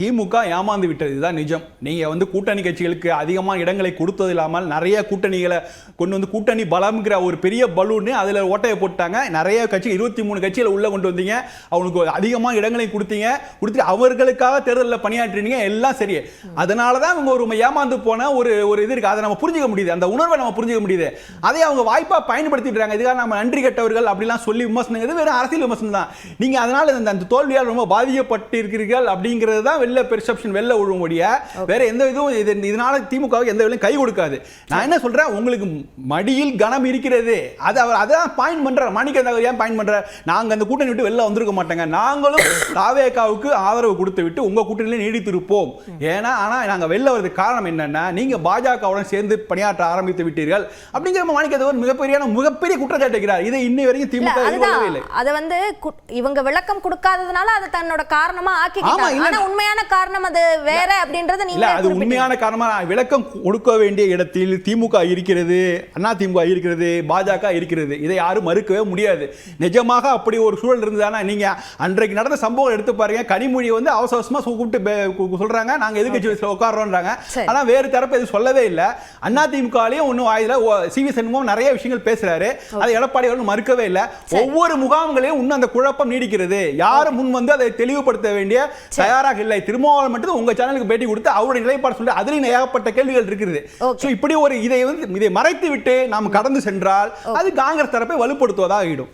திமுக ஏமாந்து விட்டது, இதுதான் நிஜம். நீங்க கூட்டணி கட்சிகளுக்கு அதிகமான இடங்களை கொடுத்தது இல்லாமல் நிறைய கூட்டணிகளை கொண்டு வந்து கூட்டணி பலம்ங்கிற ஒரு பெரிய பலூன்னு அதுல ஓட்டையை போட்டாங்க. நிறைய கட்சி 23 கட்சிகளை உள்ள கொண்டு வந்தீங்க, அவங்களுக்கு அதிகமான இடங்களை கொடுத்துட்டு அவர்களுக்காக தேர்தலில் பணியாற்றினீங்க, எல்லாம் சரி. அதனாலதான் அவங்க ஒரு ஏமாந்து போன ஒரு இது இருக்கு. அதை நம்ம புரிஞ்சுக்க முடியுது, அந்த உணர்வை நம்ம புரிஞ்சுக்க முடியுது. அதை அவங்க வாய்ப்பா பயன்படுத்திட்டு இதுக்காக நம்ம நன்றி கட்டவர்கள் அப்படிலாம் சொல்லி விமர்சனம் வெறும் அரசியல் விமர்சனம் தான். நீங்க அதனால அந்த தோல்வியால் ரொம்ப பாதிக்கப்பட்டிருக்கிறீர்கள் அப்படிங்கிறது தான் பெர்செப்ஷன் வெல்ல ஒழுங்குடிய வேற எந்த இதுவும் இதனால திமுகவுக்கு எந்த வேலையும் கை கொடுக்காது. நான் என்ன சொல்றேன், உங்களுக்கு மடியில் கனம் இருக்கிறது, அது அவர் அதான் பாயிண்ட் பண்றார். மாணிக்கந்தாவர் ஏன் பாயிண்ட் பண்றார், நாங்க அந்த கூட்டணி விட்டு வெளில வந்திருக்க மாட்டாங்க, நாங்களும் தாவேகாவுக்கு ஆதரவு கொடுத்து விட்டு உங்க கூட்டணியிலே நீடித்திருப்போம். ஏன்னா ஆனா நாங்க வெளில வரதுக்கு காரணம் என்னன்னா, நீங்க பாஜகவுடன் சேர்ந்து பணியாற்ற ஆரம்பித்து விட்டீர்கள் அப்படிங்கிற மாணிக்கந்தாவர் மிகப்பெரிய குற்றச்சாட்டு வைக்கிறார். இதை இன்னை வரைக்கும் திமுக இல்லை. அதை இவங்க விளக்கம் கொடுக்காததுனால அதை தன்னோட காரணமா ஆக்கிக்கிட்டாங்க. ஆனா உண்மையான காரணம் அது வேற அப்படின்றது நீங்க அது உண்மையான காரணமா விளக்கம் கொடுக்க வேண்டிய இடத்தில் திமுக இருக்கிறது, அண்ணா திமுக இருக்கிறது, பாஜக இருக்கிறது. இதை யாரும் மறுக்கவே முடியாது. நிஜமாக அப்படி ஒரு சூழல் இருந்ததானா, நீங்க அன்றைக்கு நடந்த சம்பவம் எடுத்து பாருங்க. கனிமொழி அவசரமா கூப்பிட்டு சொல்றாங்க நாங்க எதிர்க்கட்சி உட்கார்றோம்ன்றாங்க. ஆனா வேறு தரப்பு எதுவும் சொல்லவே இல்லை. அண்ணா திமுகலையும் ஒன்னும் ஆயுத சிவி சண்முகம் நிறைய விஷயங்கள் பேசுறாரு, அதை எடப்பாடி அவர்கள் மறுக்கவே இல்லை. ஒவ்வொரு முகாம்களையும் இன்னும் அந்த குழப்பம் நீடிக்கிறது. யாரும் முன் வந்து அதை தெளிவுபடுத்த வேண்டிய தயாராக இல்லை. திருமாவளவன் மட்டும் உங்க சேனலுக்கு பேட்டி கொடுத்து அவருடைய நிலைப்பாடு சொல்லி அதிலும் ஏகப்பட்ட கேள்விகள் இருக்கிறது. இப்படி ஒரு இதை மறைத்து விட்டு நாம் கடந்து சென்றால் அது காங்கிரஸ் தரப்பை வலுப்படுத்துவதாக ஆகிடும்.